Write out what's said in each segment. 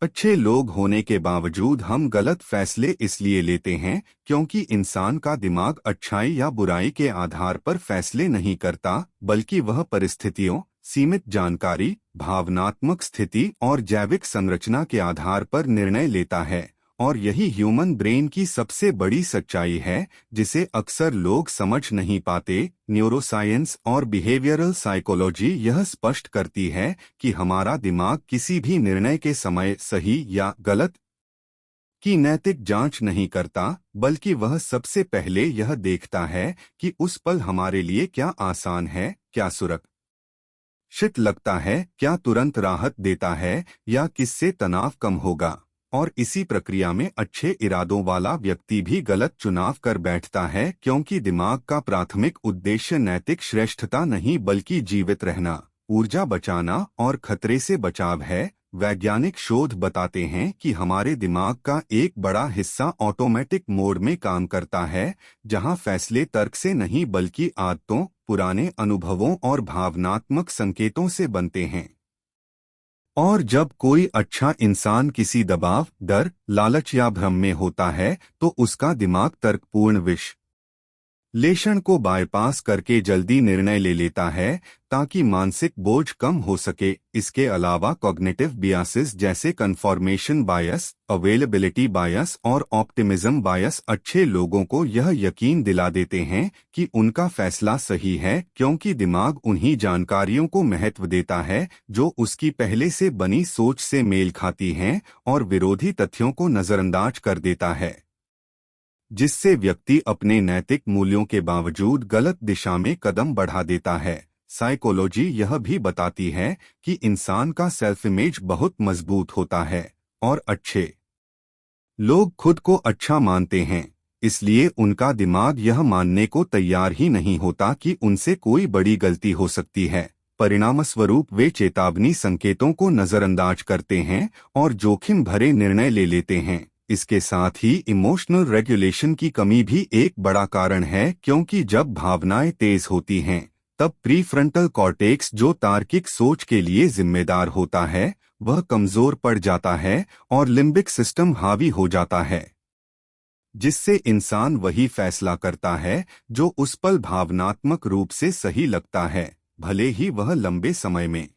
अच्छे लोग होने के बावजूद हम गलत फैसले इसलिए लेते हैं क्योंकि इंसान का दिमाग अच्छाई या बुराई के आधार पर फैसले नहीं करता, बल्कि वह परिस्थितियों, सीमित जानकारी, भावनात्मक स्थिति और जैविक संरचना के आधार पर निर्णय लेता है। और यही ह्यूमन ब्रेन की सबसे बड़ी सच्चाई है, जिसे अक्सर लोग समझ नहीं पाते। न्यूरोसाइंस और बिहेवियरल साइकोलॉजी यह स्पष्ट करती है कि हमारा दिमाग किसी भी निर्णय के समय सही या गलत की नैतिक जांच नहीं करता, बल्कि वह सबसे पहले यह देखता है कि उस पल हमारे लिए क्या आसान है, क्या सुरक्षित लगता है, क्या तुरंत राहत देता है या किससे तनाव कम होगा। और इसी प्रक्रिया में अच्छे इरादों वाला व्यक्ति भी गलत चुनाव कर बैठता है, क्योंकि दिमाग का प्राथमिक उद्देश्य नैतिक श्रेष्ठता नहीं बल्कि जीवित रहना, ऊर्जा बचाना और खतरे से बचाव है। वैज्ञानिक शोध बताते हैं कि हमारे दिमाग का एक बड़ा हिस्सा ऑटोमेटिक मोड में काम करता है, जहां फैसले तर्क से नहीं बल्कि आदतों, पुराने अनुभवों और भावनात्मक संकेतों से बनते हैं। और जब कोई अच्छा इंसान किसी दबाव, डर, लालच या भ्रम में होता है, तो उसका दिमाग तर्कपूर्ण विश्लेषण को बाईपास करके जल्दी निर्णय ले लेता है, ताकि मानसिक बोझ कम हो सके। इसके अलावा कॉग्निटिव बियासेस जैसे कन्फर्मेशन बायस, अवेलेबिलिटी बायस और ऑप्टिमिज्म बायस अच्छे लोगों को यह यकीन दिला देते हैं कि उनका फैसला सही है, क्योंकि दिमाग उन्हीं जानकारियों को महत्व देता है जो उसकी पहले से बनी सोच से मेल खाती हैं, और विरोधी तथ्यों को नजरअंदाज कर देता है, जिससे व्यक्ति अपने नैतिक मूल्यों के बावजूद गलत दिशा में कदम बढ़ा देता है। साइकोलॉजी यह भी बताती है कि इंसान का सेल्फ इमेज बहुत मजबूत होता है, और अच्छे लोग खुद को अच्छा मानते हैं, इसलिए उनका दिमाग यह मानने को तैयार ही नहीं होता कि उनसे कोई बड़ी गलती हो सकती है। परिणामस्वरूप वे चेतावनी संकेतों को नजरअंदाज करते हैं और जोखिम भरे निर्णय ले लेते हैं। इसके साथ ही इमोशनल रेगुलेशन की कमी भी एक बड़ा कारण है, क्योंकि जब भावनाएं तेज होती हैं, तब प्रीफ्रंटल कॉर्टेक्स, जो तार्किक सोच के लिए जिम्मेदार होता है, वह कमजोर पड़ जाता है और लिम्बिक सिस्टम हावी हो जाता है, जिससे इंसान वही फैसला करता है जो उस पल भावनात्मक रूप से सही लगता है, भले ही वह लंबे समय में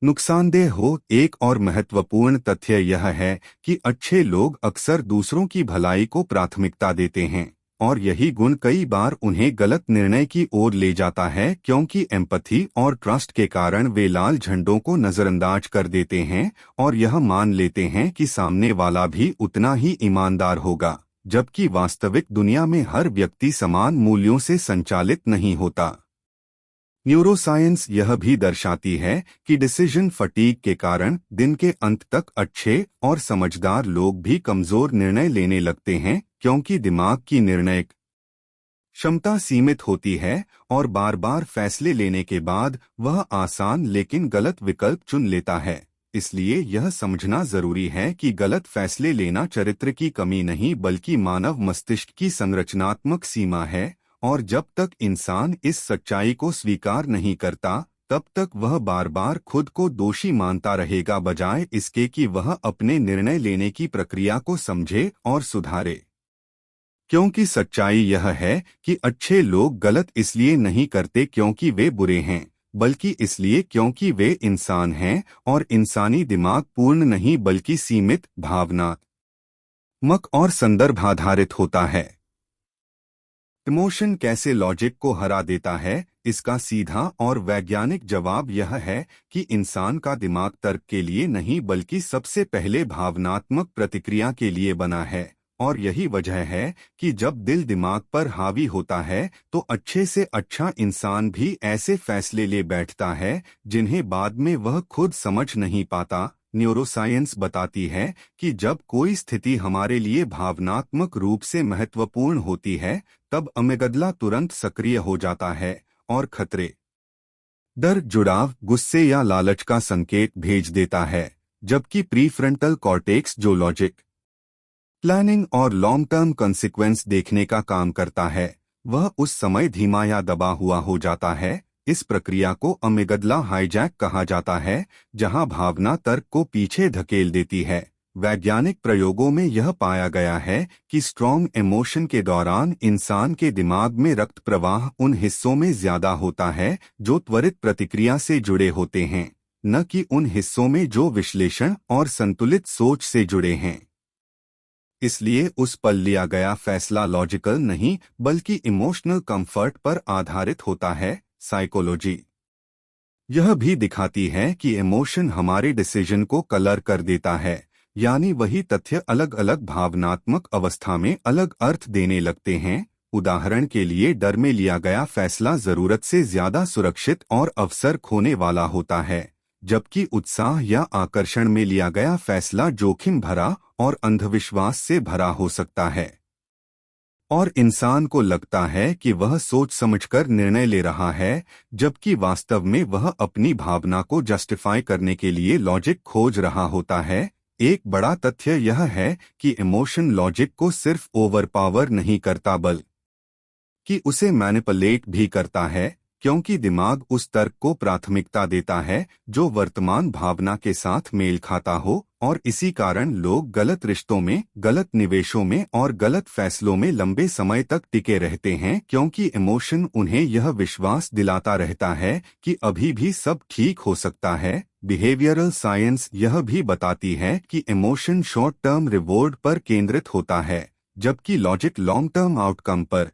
नुकसानदेह हो। एक और महत्वपूर्ण तथ्य यह है कि अच्छे लोग अक्सर दूसरों की भलाई को प्राथमिकता देते हैं, और यही गुण कई बार उन्हें गलत निर्णय की ओर ले जाता है, क्योंकि एम्पैथी और ट्रस्ट के कारण वे लाल झंडों को नजरअंदाज कर देते हैं और यह मान लेते हैं कि सामने वाला भी उतना ही ईमानदार होगा, जबकि वास्तविक दुनिया में हर व्यक्ति समान मूल्यों से संचालित नहीं होता। न्यूरोसाइंस यह भी दर्शाती है कि डिसीजन फटीग के कारण दिन के अंत तक अच्छे और समझदार लोग भी कमजोर निर्णय लेने लगते हैं, क्योंकि दिमाग की निर्णय क्षमता सीमित होती है और बार बार फैसले लेने के बाद वह आसान लेकिन गलत विकल्प चुन लेता है। इसलिए यह समझना जरूरी है कि गलत फैसले लेना चरित्र की कमी नहीं बल्कि मानव मस्तिष्क की संरचनात्मक सीमा है, और जब तक इंसान इस सच्चाई को स्वीकार नहीं करता, तब तक वह बार बार खुद को दोषी मानता रहेगा, बजाय इसके कि वह अपने निर्णय लेने की प्रक्रिया को समझे और सुधारे। क्योंकि सच्चाई यह है कि अच्छे लोग गलत इसलिए नहीं करते क्योंकि वे बुरे हैं, बल्कि इसलिए क्योंकि वे इंसान हैं, और इंसानी दिमाग पूर्ण नहीं बल्कि सीमित, भावनात्मक और संदर्भाधारित होता है। इमोशन कैसे लॉजिक को हरा देता है? इसका सीधा और वैज्ञानिक जवाब यह है कि इंसान का दिमाग तर्क के लिए नहीं बल्कि सबसे पहले भावनात्मक प्रतिक्रिया के लिए बना है, और यही वजह है कि जब दिल दिमाग पर हावी होता है तो अच्छे से अच्छा इंसान भी ऐसे फैसले ले बैठता है जिन्हें बाद में वह खुद समझ नहीं पाता। न्यूरोसाइंस बताती है कि जब कोई स्थिति हमारे लिए भावनात्मक रूप से महत्वपूर्ण होती है, तब अमिगडला तुरंत सक्रिय हो जाता है और खतरे, डर, जुड़ाव, गुस्से या लालच का संकेत भेज देता है, जबकि प्रीफ्रंटल कॉर्टेक्स, जो लॉजिक, प्लानिंग और लॉन्ग टर्म कॉन्सिक्वेंस देखने का काम करता है, वह उस समय धीमा या दबा हुआ हो जाता है। इस प्रक्रिया को अमिगडला हाईजैक कहा जाता है, जहां भावना तर्क को पीछे धकेल देती है। वैज्ञानिक प्रयोगों में यह पाया गया है कि स्ट्रॉन्ग इमोशन के दौरान इंसान के दिमाग में रक्त प्रवाह उन हिस्सों में ज्यादा होता है जो त्वरित प्रतिक्रिया से जुड़े होते हैं, न कि उन हिस्सों में जो विश्लेषण और संतुलित सोच से जुड़े हैं। इसलिए उस पल लिया गया फैसला लॉजिकल नहीं बल्कि इमोशनल कंफर्ट पर आधारित होता है। साइकोलॉजी यह भी दिखाती है कि इमोशन हमारे डिसीजन को कलर कर देता है, यानी वही तथ्य अलग अलग भावनात्मक अवस्था में अलग अर्थ देने लगते हैं। उदाहरण के लिए, डर में लिया गया फैसला जरूरत से ज्यादा सुरक्षित और अवसर खोने वाला होता है, जबकि उत्साह या आकर्षण में लिया गया फैसला जोखिम भरा और अंधविश्वास से भरा हो सकता है। और इंसान को लगता है कि वह सोच समझकर निर्णय ले रहा है, जबकि वास्तव में वह अपनी भावना को जस्टिफाई करने के लिए लॉजिक खोज रहा होता है। एक बड़ा तथ्य यह है कि इमोशन लॉजिक को सिर्फ ओवरपावर नहीं करता बल्कि उसे मैनिपुलेट भी करता है, क्योंकि दिमाग उस तर्क को प्राथमिकता देता है जो वर्तमान भावना के साथ मेल खाता हो, और इसी कारण लोग गलत रिश्तों में, गलत निवेशों में और गलत फैसलों में लंबे समय तक टिके रहते हैं, क्योंकि इमोशन उन्हें यह विश्वास दिलाता रहता है कि अभी भी सब ठीक हो सकता है। बिहेवियरल साइंस यह भी बताती है कि इमोशन शॉर्ट टर्म रिवॉर्ड पर केंद्रित होता है, जबकि लॉजिक लॉन्ग टर्म आउटकम पर।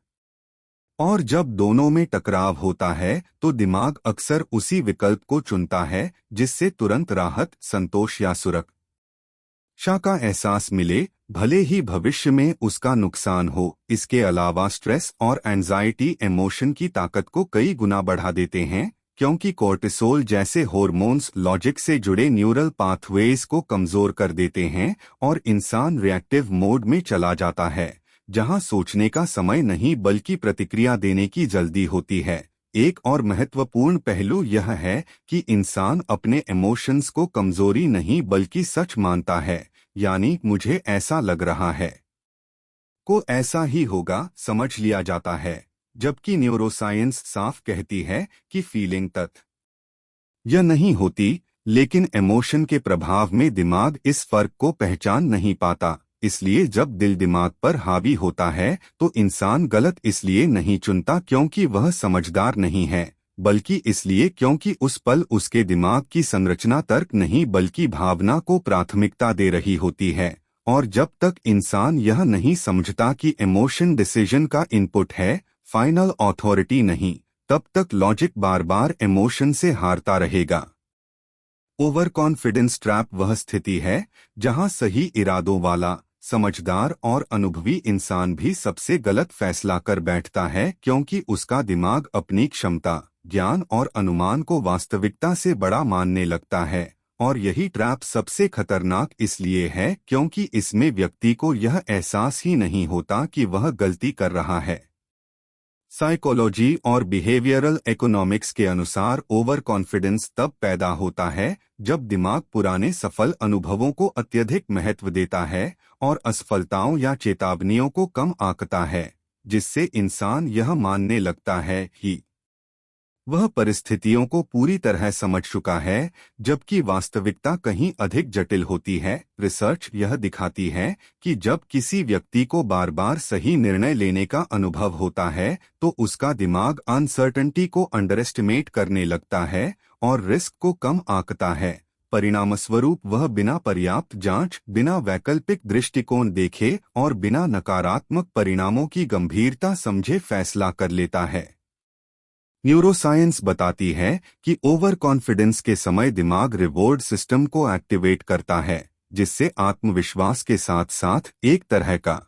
और जब दोनों में टकराव होता है तो दिमाग अक्सर उसी विकल्प को चुनता है जिससे तुरंत राहत, संतोष या सुरक्षा का एहसास मिले, भले ही भविष्य में उसका नुकसान हो। इसके अलावा स्ट्रेस और एंजाइटी इमोशन की ताकत को कई गुना बढ़ा देते हैं, क्योंकि कोर्टिसोल जैसे हार्मोन्स लॉजिक से जुड़े न्यूरल पाथवेज को कमजोर कर देते हैं और इंसान रिएक्टिव मोड में चला जाता है, जहां सोचने का समय नहीं बल्कि प्रतिक्रिया देने की जल्दी होती है। एक और महत्वपूर्ण पहलू यह है कि इंसान अपने इमोशंस को कमजोरी नहीं बल्कि सच मानता है, यानी मुझे ऐसा लग रहा है को ऐसा ही होगा समझ लिया जाता है, जबकि न्यूरोसाइंस साफ कहती है कि फीलिंग तथ्य यह नहीं होती, लेकिन इमोशन के प्रभाव में दिमाग इस फर्क को पहचान नहीं पाता। इसलिए जब दिल दिमाग पर हावी होता है तो इंसान गलत इसलिए नहीं चुनता क्योंकि वह समझदार नहीं है, बल्कि इसलिए क्योंकि उस पल उसके दिमाग की संरचना तर्क नहीं बल्कि भावना को प्राथमिकता दे रही होती है। और जब तक इंसान यह नहीं समझता कि इमोशन डिसीजन का इनपुट है, फाइनल अथॉरिटी नहीं, तब तक लॉजिक बार बार इमोशन से हारता रहेगा। ओवर कॉन्फिडेंस ट्रैप वह स्थिति है जहां सही इरादों वाला, समझदार और अनुभवी इंसान भी सबसे गलत फैसला कर बैठता है, क्योंकि उसका दिमाग अपनी क्षमता, ज्ञान और अनुमान को वास्तविकता से बड़ा मानने लगता है। और यही ट्रैप सबसे खतरनाक इसलिए है क्योंकि इसमें व्यक्ति को यह एहसास ही नहीं होता कि वह गलती कर रहा है। साइकोलॉजी और बिहेवियरल इकोनॉमिक्स के अनुसार ओवर कॉन्फिडेंस तब पैदा होता है जब दिमाग पुराने सफल अनुभवों को अत्यधिक महत्व देता है और असफलताओं या चेतावनियों को कम आंकता है, जिससे इंसान यह मानने लगता है कि वह परिस्थितियों को पूरी तरह समझ चुका है, जबकि वास्तविकता कहीं अधिक जटिल होती है। रिसर्च यह दिखाती है कि जब किसी व्यक्ति को बार बार सही निर्णय लेने का अनुभव होता है तो उसका दिमाग अनसर्टेनिटी को अंडरएस्टिमेट करने लगता है और रिस्क को कम आंकता है। परिणामस्वरूप वह बिना पर्याप्त जांच, बिना वैकल्पिक दृष्टिकोण देखे और बिना नकारात्मक परिणामों की गंभीरता समझे फैसला कर लेता है। न्यूरोसाइंस बताती है कि ओवर कॉन्फिडेंस के समय दिमाग रिवॉर्ड सिस्टम को एक्टिवेट करता है, जिससे आत्मविश्वास के साथ साथ एक तरह का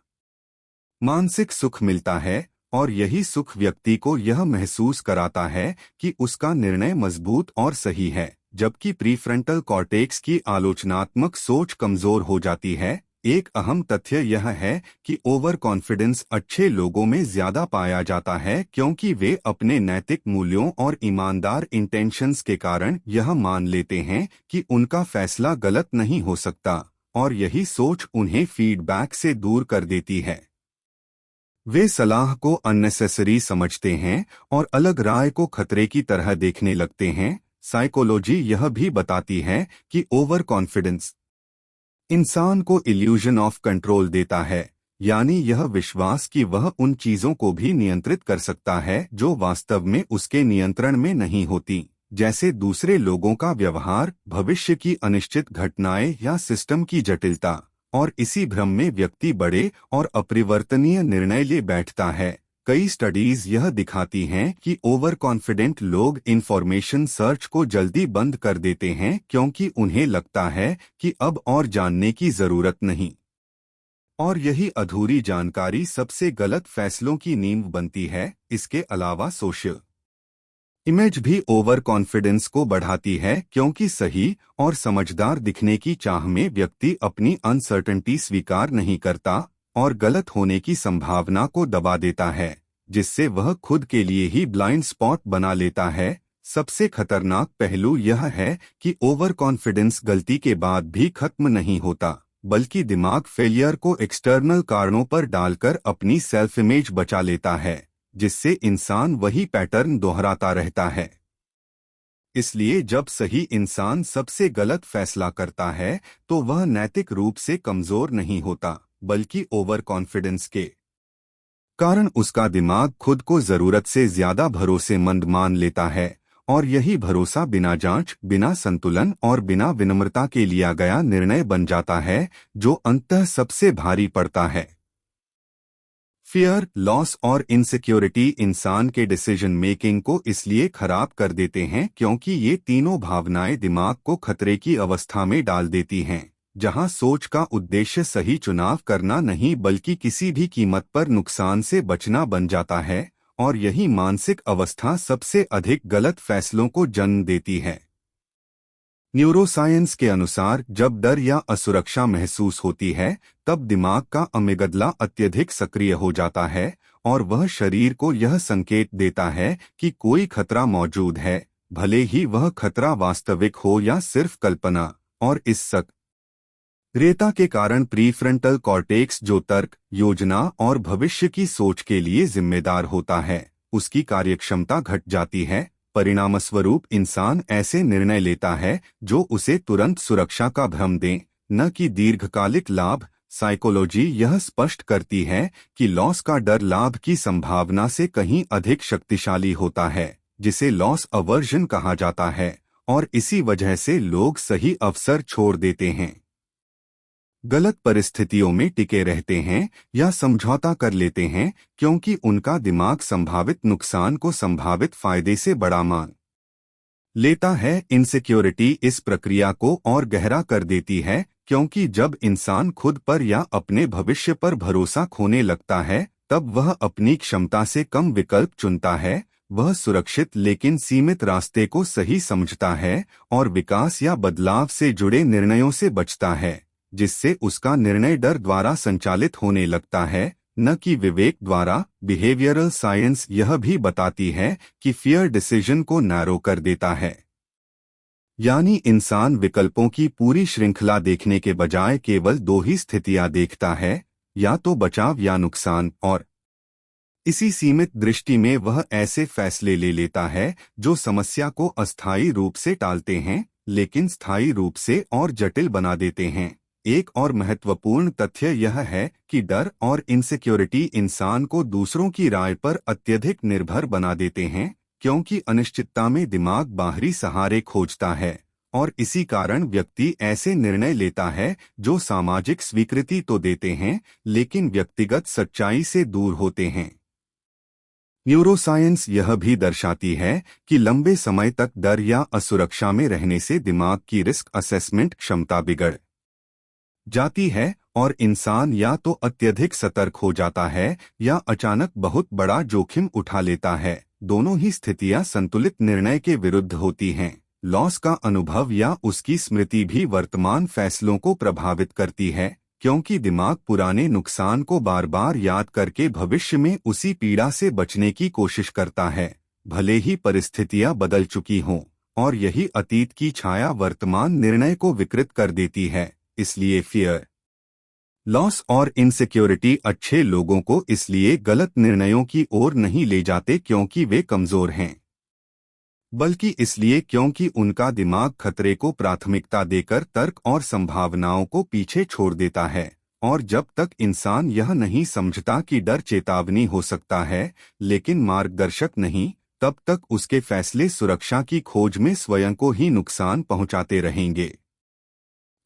मानसिक सुख मिलता है, और यही सुख व्यक्ति को यह महसूस कराता है कि उसका निर्णय मजबूत और सही है, जबकि प्रीफ्रंटल कॉर्टेक्स की आलोचनात्मक सोच कमजोर हो जाती है। एक अहम तथ्य यह है कि ओवर कॉन्फिडेंस अच्छे लोगों में ज्यादा पाया जाता है क्योंकि वे अपने नैतिक मूल्यों और ईमानदार इंटेंशंस के कारण यह मान लेते हैं कि उनका फैसला गलत नहीं हो सकता, और यही सोच उन्हें फीडबैक से दूर कर देती है। वे सलाह को अननेसेसरी समझते हैं और अलग राय को खतरे की तरह देखने लगते हैं। साइकोलॉजी यह भी बताती है कि ओवर कॉन्फिडेंस इंसान को इल्यूजन ऑफ कंट्रोल देता है, यानी यह विश्वास कि वह उन चीजों को भी नियंत्रित कर सकता है जो वास्तव में उसके नियंत्रण में नहीं होती, जैसे दूसरे लोगों का व्यवहार, भविष्य की अनिश्चित घटनाएं या सिस्टम की जटिलता। और इसी भ्रम में व्यक्ति बड़े और अपरिवर्तनीय निर्णय ले बैठता है। कई स्टडीज यह दिखाती हैं कि ओवर कॉन्फिडेंट लोग इंफॉर्मेशन सर्च को जल्दी बंद कर देते हैं क्योंकि उन्हें लगता है कि अब और जानने की जरूरत नहीं। और यही अधूरी जानकारी सबसे गलत फैसलों की नींव बनती है। इसके अलावा सोशल इमेज भी ओवर कॉन्फिडेंस को बढ़ाती है क्योंकि सही और समझदार दिखने की चाह में व्यक्ति अपनी अनसर्टेनिटी स्वीकार नहीं करता और गलत होने की संभावना को दबा देता है, जिससे वह खुद के लिए ही ब्लाइंड स्पॉट बना लेता है। सबसे खतरनाक पहलू यह है कि ओवर कॉन्फिडेंस गलती के बाद भी खत्म नहीं होता, बल्कि दिमाग फेलियर को एक्सटर्नल कारणों पर डालकर अपनी सेल्फ इमेज बचा लेता है, जिससे इंसान वही पैटर्न दोहराता रहता है। इसलिए जब सही इंसान सबसे गलत फैसला करता है तो वह नैतिक रूप से कमजोर नहीं होता, बल्कि ओवर कॉन्फिडेंस के कारण उसका दिमाग खुद को जरूरत से ज्यादा भरोसेमंद मान लेता है, और यही भरोसा बिना जांच, बिना संतुलन और बिना विनम्रता के लिया गया निर्णय बन जाता है, जो अंततः सबसे भारी पड़ता है। फियर, लॉस और इनसिक्योरिटी इंसान के डिसीजन मेकिंग को इसलिए खराब कर देते हैं क्योंकि ये तीनों भावनाएं दिमाग को खतरे की अवस्था में डाल देती हैं, जहां सोच का उद्देश्य सही चुनाव करना नहीं बल्कि किसी भी कीमत पर नुकसान से बचना बन जाता है। और यही मानसिक अवस्था सबसे अधिक गलत फैसलों को जन्म देती है। न्यूरोसाइंस के अनुसार जब डर या असुरक्षा महसूस होती है तब दिमाग का अमिगदला अत्यधिक सक्रिय हो जाता है और वह शरीर को यह संकेत देता है कि कोई खतरा मौजूद है, भले ही वह खतरा वास्तविक हो या सिर्फ कल्पना। और इस सक्रियता के कारण प्रीफ्रंटल कॉर्टेक्स, जो तर्क, योजना और भविष्य की सोच के लिए जिम्मेदार होता है, उसकी कार्यक्षमता घट जाती है। परिणामस्वरूप इंसान ऐसे निर्णय लेता है जो उसे तुरंत सुरक्षा का भ्रम दें, न कि दीर्घकालिक लाभ। साइकोलॉजी यह स्पष्ट करती है कि लॉस का डर लाभ की संभावना से कहीं अधिक शक्तिशाली होता है, जिसे लॉस अवर्जन कहा जाता है, और इसी वजह से लोग सही अवसर छोड़ देते हैं, गलत परिस्थितियों में टिके रहते हैं या समझौता कर लेते हैं क्योंकि उनका दिमाग संभावित नुकसान को संभावित फायदे से बड़ा मान लेता है। इनसिक्योरिटी इस प्रक्रिया को और गहरा कर देती है क्योंकि जब इंसान खुद पर या अपने भविष्य पर भरोसा खोने लगता है तब वह अपनी क्षमता से कम विकल्प चुनता है। वह सुरक्षित लेकिन सीमित रास्ते को सही समझता है और विकास या बदलाव से जुड़े निर्णयों से बचता है, जिससे उसका निर्णय डर द्वारा संचालित होने लगता है, न कि विवेक द्वारा। बिहेवियरल साइंस यह भी बताती है कि फियर डिसीजन को नैरो कर देता है, यानी इंसान विकल्पों की पूरी श्रृंखला देखने के बजाय केवल दो ही स्थितियां देखता है, या तो बचाव या नुकसान, और इसी सीमित दृष्टि में वह ऐसे फैसले ले लेता है जो समस्या को अस्थायी रूप से टालते हैं लेकिन स्थायी रूप से और जटिल बना देते हैं। एक और महत्वपूर्ण तथ्य यह है कि डर और इनसिक्योरिटी इंसान को दूसरों की राय पर अत्यधिक निर्भर बना देते हैं, क्योंकि अनिश्चितता में दिमाग बाहरी सहारे खोजता है, और इसी कारण व्यक्ति ऐसे निर्णय लेता है जो सामाजिक स्वीकृति तो देते हैं लेकिन व्यक्तिगत सच्चाई से दूर होते हैं। न्यूरोसाइंस यह भी दर्शाती है कि लंबे समय तक डर या असुरक्षा में रहने से दिमाग की रिस्क असेसमेंट क्षमता बिगड़ जाती है और इंसान या तो अत्यधिक सतर्क हो जाता है या अचानक बहुत बड़ा जोखिम उठा लेता है। दोनों ही स्थितियां संतुलित निर्णय के विरुद्ध होती हैं। लॉस का अनुभव या उसकी स्मृति भी वर्तमान फैसलों को प्रभावित करती है, क्योंकि दिमाग पुराने नुकसान को बार बार याद करके भविष्य में उसी पीड़ा से बचने की कोशिश करता है, भले ही परिस्थितियां बदल चुकी हों, और यही अतीत की छाया वर्तमान निर्णय को विकृत कर देती है। इसलिए फियर लॉस और इनसिक्योरिटी अच्छे लोगों को इसलिए गलत निर्णयों की ओर नहीं ले जाते क्योंकि वे कमजोर हैं, बल्कि इसलिए क्योंकि उनका दिमाग खतरे को प्राथमिकता देकर तर्क और संभावनाओं को पीछे छोड़ देता है। और जब तक इंसान यह नहीं समझता कि डर चेतावनी हो सकता है लेकिन मार्गदर्शक नहीं, तब तक उसके फैसले सुरक्षा की खोज में स्वयं को ही नुकसान पहुंचाते रहेंगे।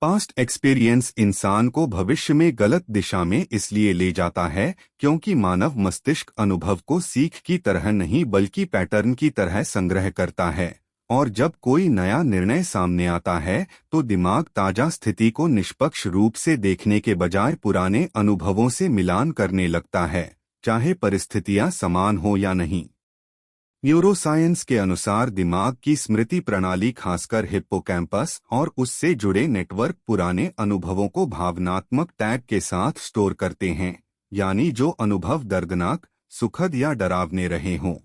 पास्ट एक्सपीरियंस इंसान को भविष्य में गलत दिशा में इसलिए ले जाता है क्योंकि मानव मस्तिष्क अनुभव को सीख की तरह नहीं बल्कि पैटर्न की तरह संग्रह करता है। और जब कोई नया निर्णय सामने आता है तो दिमाग ताजा स्थिति को निष्पक्ष रूप से देखने के बजाय पुराने अनुभवों से मिलान करने लगता है, चाहे परिस्थितियां समान हो या नहीं। न्यूरोसाइंस के अनुसार दिमाग की स्मृति प्रणाली खासकर हिप्पोकैम्पस और उससे जुड़े नेटवर्क पुराने अनुभवों को भावनात्मक टैग के साथ स्टोर करते हैं, यानी जो अनुभव दर्दनाक, सुखद या डरावने रहे हों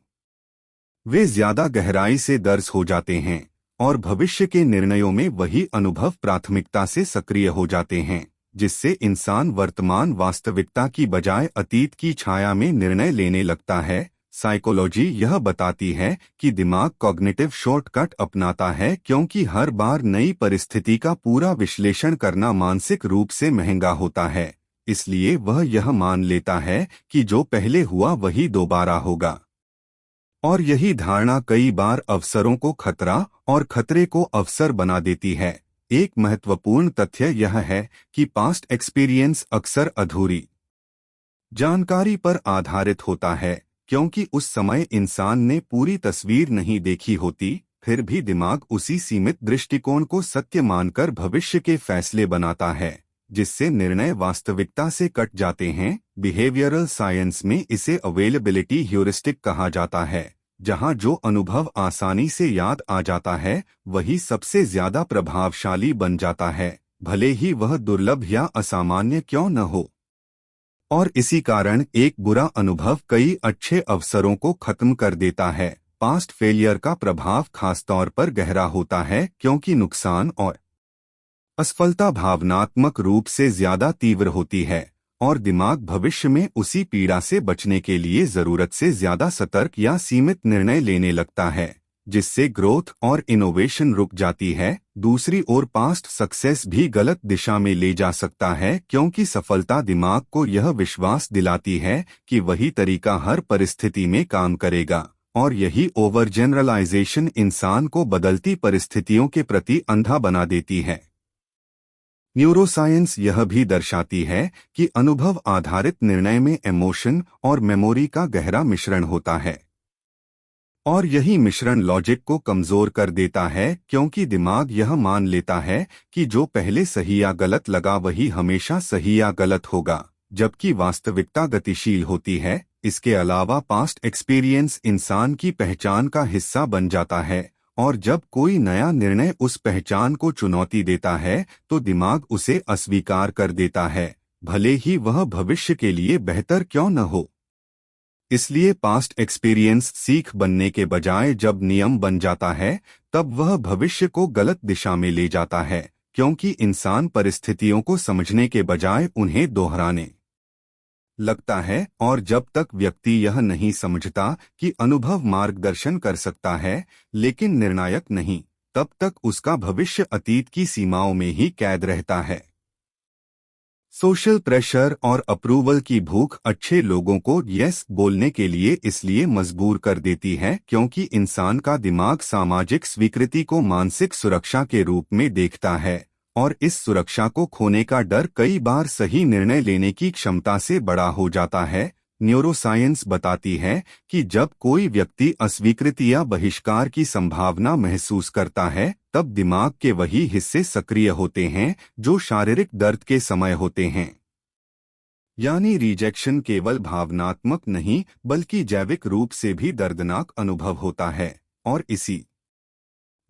वे ज्यादा गहराई से दर्ज हो जाते हैं और भविष्य के निर्णयों में वही अनुभव प्राथमिकता से सक्रिय हो जाते हैं, जिससे इंसान वर्तमान वास्तविकता की बजाय अतीत की छाया में निर्णय लेने लगता है। साइकोलॉजी यह बताती है कि दिमाग कॉग्निटिव शॉर्टकट अपनाता है क्योंकि हर बार नई परिस्थिति का पूरा विश्लेषण करना मानसिक रूप से महंगा होता है, इसलिए वह यह मान लेता है कि जो पहले हुआ वही दोबारा होगा। और यही धारणा कई बार अवसरों को खतरा और खतरे को अवसर बना देती है। एक महत्वपूर्ण तथ्य यह है कि पास्ट एक्सपीरियंस अक्सर अधूरी जानकारी पर आधारित होता है क्योंकि उस समय इंसान ने पूरी तस्वीर नहीं देखी होती, फिर भी दिमाग उसी सीमित दृष्टिकोण को सत्य मानकर भविष्य के फैसले बनाता है, जिससे निर्णय वास्तविकता से कट जाते हैं। बिहेवियरल साइंस में इसे अवेलेबिलिटी ह्यूरिस्टिक कहा जाता है, जहां जो अनुभव आसानी से याद आ जाता है वही सबसे ज्यादा प्रभावशाली बन जाता है, भले ही वह दुर्लभ या असामान्य क्यों न हो। और इसी कारण एक बुरा अनुभव कई अच्छे अवसरों को खत्म कर देता है। पास्ट फेलियर का प्रभाव खासतौर पर गहरा होता है क्योंकि नुकसान और असफलता भावनात्मक रूप से ज्यादा तीव्र होती है और दिमाग भविष्य में उसी पीड़ा से बचने के लिए जरूरत से ज्यादा सतर्क या सीमित निर्णय लेने लगता है, जिससे ग्रोथ और इनोवेशन रुक जाती है। दूसरी ओर पास्ट सक्सेस भी गलत दिशा में ले जा सकता है क्योंकि सफलता दिमाग को यह विश्वास दिलाती है कि वही तरीका हर परिस्थिति में काम करेगा, और यही ओवर जनरलाइजेशन इंसान को बदलती परिस्थितियों के प्रति अंधा बना देती है। न्यूरोसाइंस यह भी दर्शाती है कि अनुभव आधारित निर्णय में इमोशन और मेमोरी का गहरा मिश्रण होता है, और यही मिश्रण लॉजिक को कमजोर कर देता है क्योंकि दिमाग यह मान लेता है कि जो पहले सही या गलत लगा वही हमेशा सही या गलत होगा, जबकि वास्तविकता गतिशील होती है। इसके अलावा पास्ट एक्सपीरियंस इंसान की पहचान का हिस्सा बन जाता है, और जब कोई नया निर्णय उस पहचान को चुनौती देता है तो दिमाग उसे अस्वीकार कर देता है, भले ही वह भविष्य के लिए बेहतर क्यों न हो। इसलिए पास्ट एक्सपीरियंस सीख बनने के बजाय जब नियम बन जाता है तब वह भविष्य को गलत दिशा में ले जाता है, क्योंकि इंसान परिस्थितियों को समझने के बजाय उन्हें दोहराने लगता है। और जब तक व्यक्ति यह नहीं समझता कि अनुभव मार्गदर्शन कर सकता है लेकिन निर्णायक नहीं, तब तक उसका भविष्य अतीत की सीमाओं में ही कैद रहता है। सोशल प्रेशर और अप्रूवल की भूख अच्छे लोगों को यस बोलने के लिए इसलिए मजबूर कर देती है क्योंकि इंसान का दिमाग सामाजिक स्वीकृति को मानसिक सुरक्षा के रूप में देखता है, और इस सुरक्षा को खोने का डर कई बार सही निर्णय लेने की क्षमता से बड़ा हो जाता है। न्यूरोसाइंस बताती है कि जब कोई व्यक्ति अस्वीकृति या बहिष्कार की संभावना महसूस करता है तब दिमाग के वही हिस्से सक्रिय होते हैं जो शारीरिक दर्द के समय होते हैं। यानी रिजेक्शन केवल भावनात्मक नहीं बल्कि जैविक रूप से भी दर्दनाक अनुभव होता है, और इसी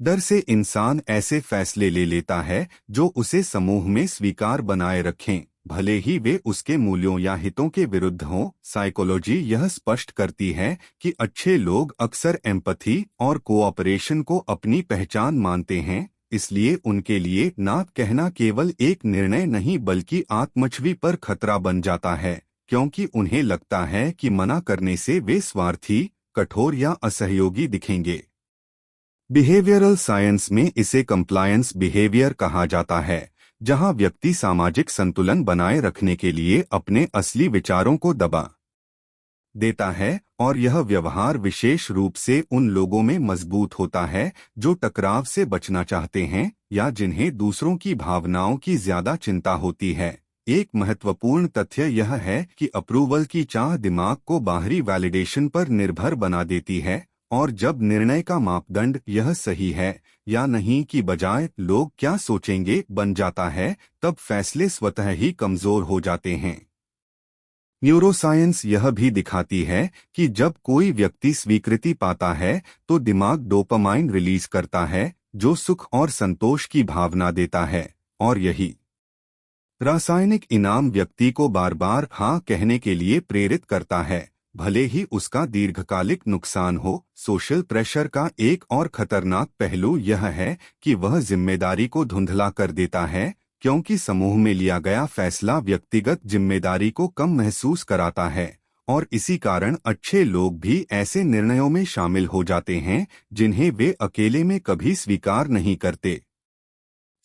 डर से इंसान ऐसे फैसले ले लेता है जो उसे समूह में स्वीकार बनाए रखें, भले ही वे उसके मूल्यों या हितों के विरुद्ध हों। साइकोलॉजी यह स्पष्ट करती है कि अच्छे लोग अक्सर एम्पैथी और कोऑपरेशन को अपनी पहचान मानते हैं, इसलिए उनके लिए ना कहना केवल एक निर्णय नहीं बल्कि आत्मछवि पर खतरा बन जाता है, क्योंकि उन्हें लगता है कि मना करने से वे स्वार्थी, कठोर या असहयोगी दिखेंगे। बिहेवियरल साइंस में इसे कंप्लायंस बिहेवियर कहा जाता है, जहां व्यक्ति सामाजिक संतुलन बनाए रखने के लिए अपने असली विचारों को दबा देता है, और यह व्यवहार विशेष रूप से उन लोगों में मजबूत होता है जो टकराव से बचना चाहते हैं या जिन्हें दूसरों की भावनाओं की ज्यादा चिंता होती है। एक महत्वपूर्ण तथ्य यह है कि अप्रूवल की चाह दिमाग को बाहरी वैलिडेशन पर निर्भर बना देती है, और जब निर्णय का मापदंड यह सही है या नहीं की बजाय लोग क्या सोचेंगे बन जाता है, तब फैसले स्वतः ही कमजोर हो जाते हैं। न्यूरोसाइंस यह भी दिखाती है कि जब कोई व्यक्ति स्वीकृति पाता है तो दिमाग डोपामाइन रिलीज करता है, जो सुख और संतोष की भावना देता है, और यही रासायनिक इनाम व्यक्ति को बार बार हाँ कहने के लिए प्रेरित करता है, भले ही उसका दीर्घकालिक नुकसान हो। सोशल प्रेशर का एक और खतरनाक पहलू यह है कि वह जिम्मेदारी को धुंधला कर देता है, क्योंकि समूह में लिया गया फैसला व्यक्तिगत जिम्मेदारी को कम महसूस कराता है, और इसी कारण अच्छे लोग भी ऐसे निर्णयों में शामिल हो जाते हैं जिन्हें वे अकेले में कभी स्वीकार नहीं करते।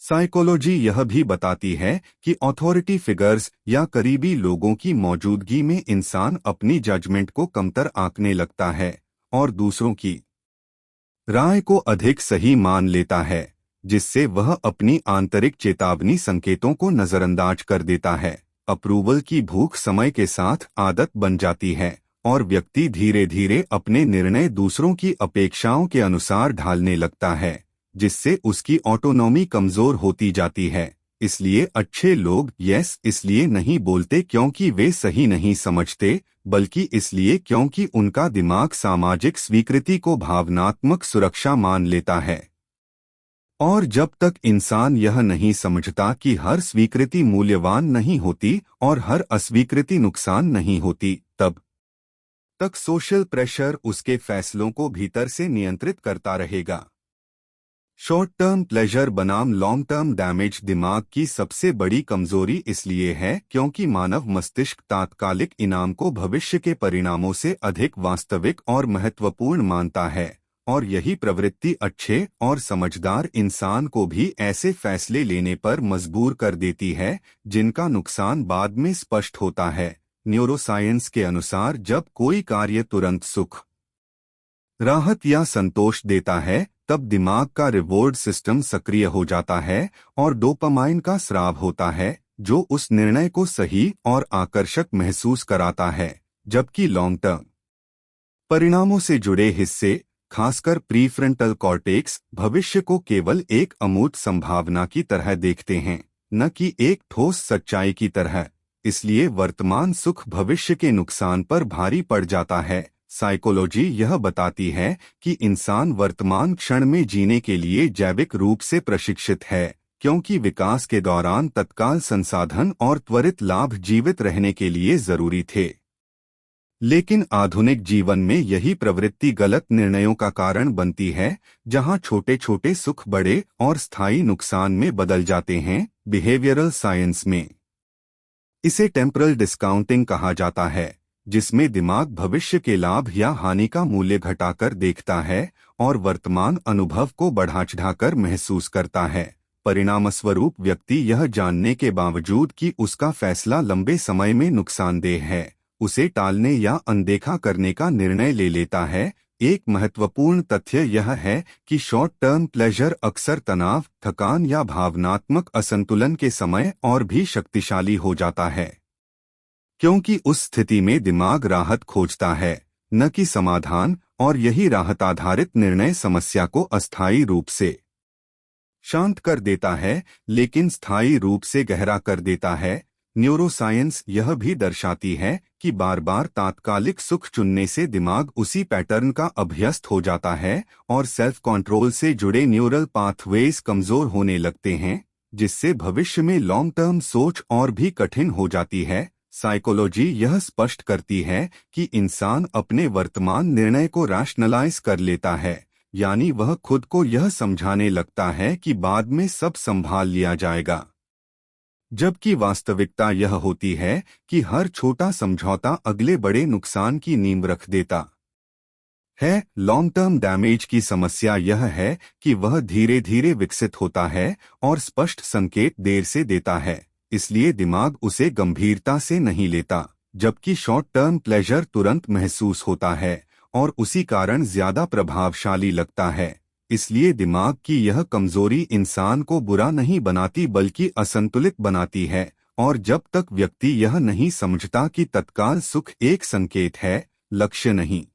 साइकोलॉजी यह भी बताती है कि अथॉरिटी फिगर्स या करीबी लोगों की मौजूदगी में इंसान अपनी जजमेंट को कमतर आंकने लगता है और दूसरों की राय को अधिक सही मान लेता है, जिससे वह अपनी आंतरिक चेतावनी संकेतों को नजरअंदाज कर देता है। अप्रूवल की भूख समय के साथ आदत बन जाती है और व्यक्ति धीरे धीरे अपने निर्णय दूसरों की अपेक्षाओं के अनुसार ढालने लगता है, जिससे उसकी ऑटोनॉमी कमजोर होती जाती है। इसलिए अच्छे लोग यस इसलिए नहीं बोलते क्योंकि वे सही नहीं समझते, बल्कि इसलिए क्योंकि उनका दिमाग सामाजिक स्वीकृति को भावनात्मक सुरक्षा मान लेता है। और जब तक इंसान यह नहीं समझता कि हर स्वीकृति मूल्यवान नहीं होती और हर अस्वीकृति नुकसान नहीं होती, तब तक सोशल प्रेशर उसके फैसलों को भीतर से नियंत्रित करता रहेगा। शॉर्ट टर्म प्लेजर बनाम लॉन्ग टर्म डैमेज दिमाग की सबसे बड़ी कमजोरी इसलिए है क्योंकि मानव मस्तिष्क तात्कालिक इनाम को भविष्य के परिणामों से अधिक वास्तविक और महत्वपूर्ण मानता है, और यही प्रवृत्ति अच्छे और समझदार इंसान को भी ऐसे फैसले लेने पर मजबूर कर देती है जिनका नुकसान बाद में स्पष्ट होता है। न्यूरोसाइंस के अनुसार जब कोई कार्य तुरंत सुख, राहत या संतोष देता है, तब दिमाग का रिवॉर्ड सिस्टम सक्रिय हो जाता है और डोपामाइन का स्राव होता है, जो उस निर्णय को सही और आकर्षक महसूस कराता है। जबकि लॉन्ग टर्म परिणामों से जुड़े हिस्से, खासकर प्रीफ्रंटल कॉर्टेक्स, भविष्य को केवल एक अमूर्त संभावना की तरह देखते हैं, न कि एक ठोस सच्चाई की तरह। इसलिए वर्तमान सुख भविष्य के नुकसान पर भारी पड़ जाता है। साइकोलॉजी यह बताती है कि इंसान वर्तमान क्षण में जीने के लिए जैविक रूप से प्रशिक्षित है, क्योंकि विकास के दौरान तत्काल संसाधन और त्वरित लाभ जीवित रहने के लिए जरूरी थे। लेकिन आधुनिक जीवन में यही प्रवृत्ति गलत निर्णयों का कारण बनती है, जहां छोटे छोटे सुख बड़े और स्थायी नुकसान में बदल जाते हैं। बिहेवियरल साइंस में इसे टेम्परल डिस्काउंटिंग कहा जाता है, जिसमें दिमाग भविष्य के लाभ या हानि का मूल्य घटाकर देखता है और वर्तमान अनुभव को बढ़ा-चढ़ाकर महसूस करता है। परिणामस्वरूप व्यक्ति यह जानने के बावजूद कि उसका फैसला लंबे समय में नुकसानदेह है, उसे टालने या अनदेखा करने का निर्णय ले लेता है। एक महत्वपूर्ण तथ्य यह है कि शॉर्ट टर्म प्लेजर अक्सर तनाव, थकान या भावनात्मक असंतुलन के समय और भी शक्तिशाली हो जाता है, क्योंकि उस स्थिति में दिमाग राहत खोजता है, न कि समाधान, और यही राहत आधारित निर्णय समस्या को अस्थायी रूप से शांत कर देता है, लेकिन स्थायी रूप से गहरा कर देता है। न्यूरोसाइंस यह भी दर्शाती है कि बार बार तात्कालिक सुख चुनने से दिमाग उसी पैटर्न का अभ्यस्त हो जाता है और सेल्फ कंट्रोल से जुड़े न्यूरल पाथवेज कमजोर होने लगते हैं, जिससे भविष्य में लॉन्ग टर्म सोच और भी कठिन हो जाती है। साइकोलॉजी यह स्पष्ट करती है कि इंसान अपने वर्तमान निर्णय को रैशनलाइज कर लेता है, यानी वह खुद को यह समझाने लगता है कि बाद में सब संभाल लिया जाएगा, जबकि वास्तविकता यह होती है कि हर छोटा समझौता अगले बड़े नुकसान की नींव रख देता है। लॉन्ग टर्म डैमेज की समस्या यह है कि वह धीरे धीरे विकसित होता है और स्पष्ट संकेत देर से देता है, इसलिए दिमाग उसे गंभीरता से नहीं लेता, जबकि शॉर्ट टर्म प्लेजर तुरंत महसूस होता है और उसी कारण ज्यादा प्रभावशाली लगता है। इसलिए दिमाग की यह कमजोरी इंसान को बुरा नहीं बनाती बल्कि असंतुलित बनाती है, और जब तक व्यक्ति यह नहीं समझता कि तत्काल सुख एक संकेत है, लक्ष्य नहीं,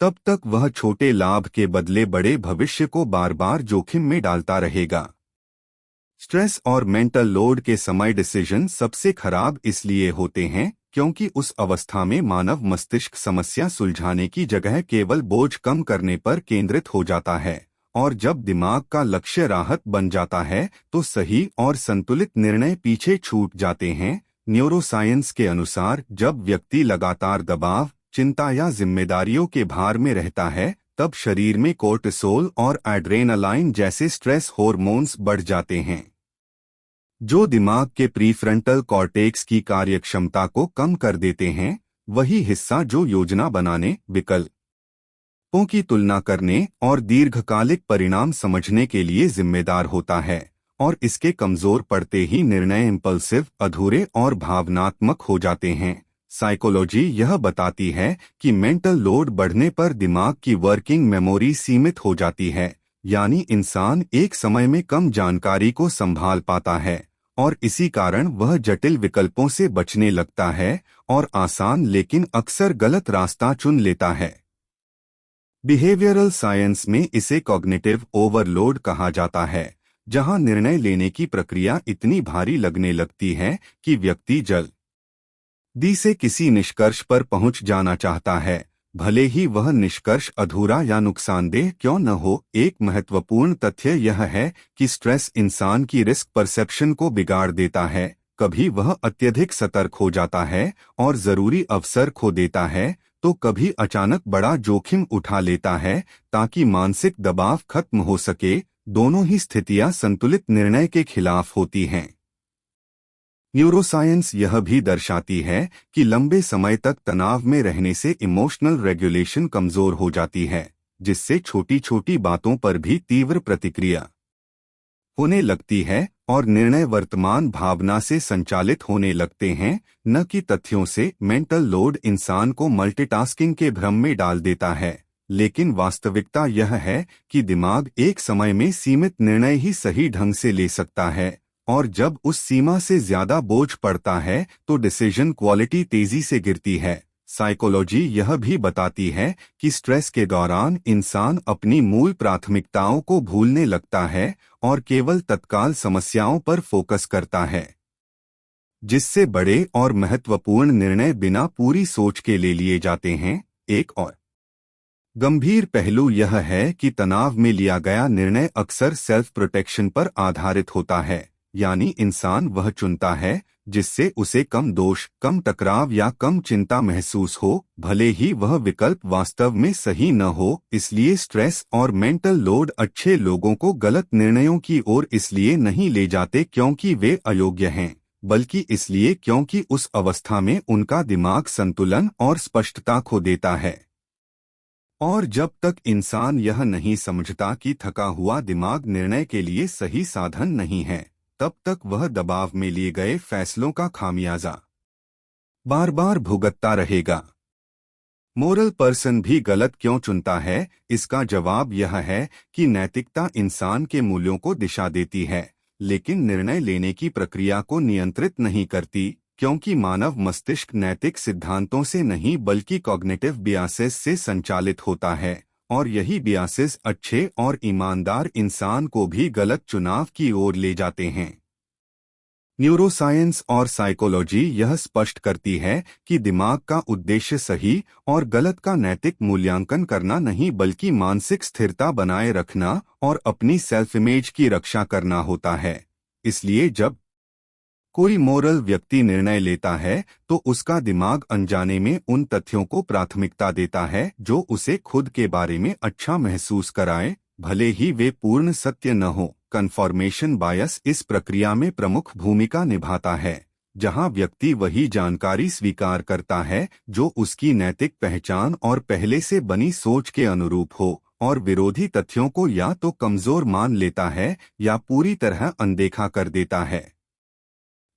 तब तक वह छोटे लाभ के बदले बड़े भविष्य को बार बार जोखिम में डालता रहेगा। स्ट्रेस और मेंटल लोड के समय डिसीजन सबसे खराब इसलिए होते हैं क्योंकि उस अवस्था में मानव मस्तिष्क समस्या सुलझाने की जगह केवल बोझ कम करने पर केंद्रित हो जाता है, और जब दिमाग का लक्ष्य राहत बन जाता है तो सही और संतुलित निर्णय पीछे छूट जाते हैं। न्यूरोसाइंस के अनुसार जब व्यक्ति लगातार दबाव, चिंता या जिम्मेदारियों के भार में रहता है, तब शरीर में कोर्टिसोल और एड्रेनालाइन जैसे स्ट्रेस हार्मोन्स बढ़ जाते हैं, जो दिमाग के प्रीफ्रंटल कॉर्टेक्स की कार्यक्षमता को कम कर देते हैं, वही हिस्सा जो योजना बनाने, विकल्पों की तुलना करने और दीर्घकालिक परिणाम समझने के लिए जिम्मेदार होता है। और इसके कमजोर पड़ते ही निर्णय इम्पल्सिव, अधूरे और भावनात्मक हो जाते हैं। साइकोलॉजी यह बताती है कि मेंटल लोड बढ़ने पर दिमाग की वर्किंग मेमोरी सीमित हो जाती है, यानी इंसान एक समय में कम जानकारी को संभाल पाता है और इसी कारण वह जटिल विकल्पों से बचने लगता है और आसान लेकिन अक्सर गलत रास्ता चुन लेता है। बिहेवियरल साइंस में इसे कॉग्निटिव ओवरलोड कहा जाता है, जहां निर्णय लेने की प्रक्रिया इतनी भारी लगने लगती है कि व्यक्ति जल्दी से किसी निष्कर्ष पर पहुंच जाना चाहता है, भले ही वह निष्कर्ष अधूरा या नुकसानदेह क्यों न हो। एक महत्वपूर्ण तथ्य यह है कि स्ट्रेस इंसान की रिस्क परसेप्शन को बिगाड़ देता है। कभी वह अत्यधिक सतर्क हो जाता है और जरूरी अवसर खो देता है, तो कभी अचानक बड़ा जोखिम उठा लेता है ताकि मानसिक दबाव खत्म हो सके। दोनों ही स्थितियां संतुलित निर्णय के खिलाफ होती हैं। न्यूरोसाइंस यह भी दर्शाती है कि लंबे समय तक तनाव में रहने से इमोशनल रेगुलेशन कमजोर हो जाती है, जिससे छोटी छोटी बातों पर भी तीव्र प्रतिक्रिया होने लगती है और निर्णय वर्तमान भावना से संचालित होने लगते हैं, न कि तथ्यों से। मेंटल लोड इंसान को मल्टीटास्किंग के भ्रम में डाल देता है, लेकिन वास्तविकता यह है कि दिमाग एक समय में सीमित निर्णय ही सही ढंग से ले सकता है, और जब उस सीमा से ज्यादा बोझ पड़ता है तो डिसीजन क्वालिटी तेजी से गिरती है। साइकोलॉजी यह भी बताती है कि स्ट्रेस के दौरान इंसान अपनी मूल प्राथमिकताओं को भूलने लगता है और केवल तत्काल समस्याओं पर फोकस करता है, जिससे बड़े और महत्वपूर्ण निर्णय बिना पूरी सोच के ले लिए जाते हैं। एक और गंभीर पहलू यह है कि तनाव में लिया गया निर्णय अक्सर सेल्फ प्रोटेक्शन पर आधारित होता है, यानी इंसान वह चुनता है जिससे उसे कम दोष, कम टकराव या कम चिंता महसूस हो, भले ही वह विकल्प वास्तव में सही न हो। इसलिए स्ट्रेस और मेंटल लोड अच्छे लोगों को गलत निर्णयों की ओर इसलिए नहीं ले जाते क्योंकि वे अयोग्य हैं, बल्कि इसलिए क्योंकि उस अवस्था में उनका दिमाग संतुलन और स्पष्टता खो देता है। और जब तक इंसान यह नहीं समझता कि थका हुआ दिमाग निर्णय के लिए सही साधन नहीं है, तब तक वह दबाव में लिए गए फैसलों का खामियाजा बार बार भुगतता रहेगा। मोरल पर्सन भी गलत क्यों चुनता है? इसका जवाब यह है कि नैतिकता इंसान के मूल्यों को दिशा देती है, लेकिन निर्णय लेने की प्रक्रिया को नियंत्रित नहीं करती, क्योंकि मानव मस्तिष्क नैतिक सिद्धांतों से नहीं बल्कि कॉग्निटिव बियासेस से संचालित होता है, और यही बियासेस अच्छे और ईमानदार इंसान को भी गलत चुनाव की ओर ले जाते हैं। न्यूरोसाइंस और साइकोलॉजी यह स्पष्ट करती है कि दिमाग का उद्देश्य सही और गलत का नैतिक मूल्यांकन करना नहीं बल्कि मानसिक स्थिरता बनाए रखना और अपनी सेल्फ इमेज की रक्षा करना होता है। इसलिए जब कोई मोरल व्यक्ति निर्णय लेता है तो उसका दिमाग अनजाने में उन तथ्यों को प्राथमिकता देता है जो उसे खुद के बारे में अच्छा महसूस कराए, भले ही वे पूर्ण सत्य न हो। कन्फर्मेशन बायस इस प्रक्रिया में प्रमुख भूमिका निभाता है, जहां व्यक्ति वही जानकारी स्वीकार करता है जो उसकी नैतिक पहचान और पहले से बनी सोच के अनुरूप हो, और विरोधी तथ्यों को या तो कमजोर मान लेता है या पूरी तरह अनदेखा कर देता है,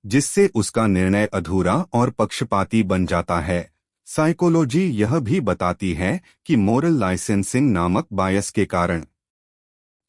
जिससे उसका निर्णय अधूरा और पक्षपाती बन जाता है। साइकोलॉजी यह भी बताती है कि मोरल लाइसेंसिंग नामक बायस के कारण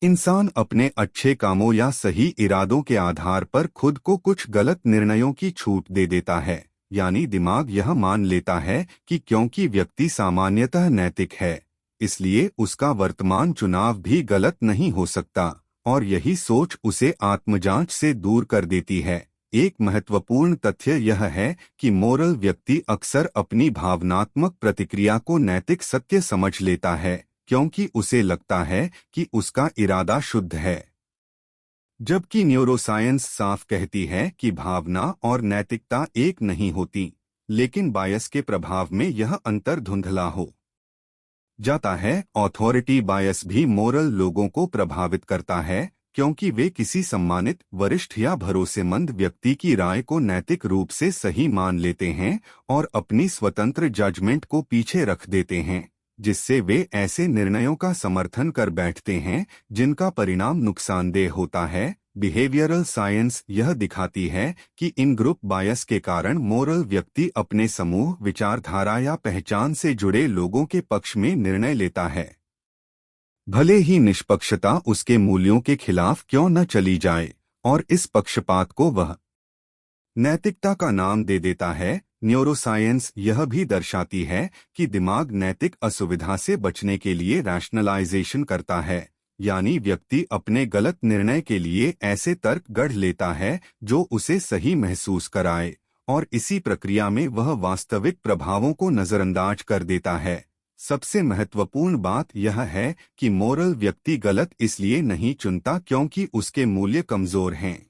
इंसान अपने अच्छे कामों या सही इरादों के आधार पर खुद को कुछ गलत निर्णयों की छूट दे देता है। यानी दिमाग यह मान लेता है कि क्योंकि व्यक्ति सामान्यतः नैतिक है, इसलिए उसका वर्तमान चुनाव भी गलत नहीं हो सकता, और यही सोच उसे आत्मजांच से दूर कर देती है। एक महत्वपूर्ण तथ्य यह है कि मोरल व्यक्ति अक्सर अपनी भावनात्मक प्रतिक्रिया को नैतिक सत्य समझ लेता है, क्योंकि उसे लगता है कि उसका इरादा शुद्ध है। जबकि न्यूरोसाइंस साफ कहती है कि भावना और नैतिकता एक नहीं होती, लेकिन बायस के प्रभाव में यह अंतर धुंधला हो जाता है। ऑथोरिटी बायस भी मोरल लोगों को प्रभावित करता है, क्योंकि वे किसी सम्मानित, वरिष्ठ या भरोसेमंद व्यक्ति की राय को नैतिक रूप से सही मान लेते हैं और अपनी स्वतंत्र जजमेंट को पीछे रख देते हैं, जिससे वे ऐसे निर्णयों का समर्थन कर बैठते हैं जिनका परिणाम नुकसानदेह होता है। बिहेवियरल साइंस यह दिखाती है कि इन ग्रुप बायस के कारण मोरल व्यक्ति अपने समूह, विचारधारा या पहचान से जुड़े लोगों के पक्ष में निर्णय लेता है, भले ही निष्पक्षता उसके मूल्यों के खिलाफ क्यों न चली जाए, और इस पक्षपात को वह नैतिकता का नाम दे देता है। न्यूरोसाइंस यह भी दर्शाती है कि दिमाग नैतिक असुविधा से बचने के लिए रैशनलाइजेशन करता है, यानी व्यक्ति अपने गलत निर्णय के लिए ऐसे तर्क गढ़ लेता है जो उसे सही महसूस कराए, और इसी प्रक्रिया में वह वास्तविक प्रभावों को नजरअंदाज कर देता है। सबसे महत्वपूर्ण बात यह है कि मोरल व्यक्ति गलत इसलिए नहीं चुनता क्योंकि उसके मूल्य कमजोर हैं,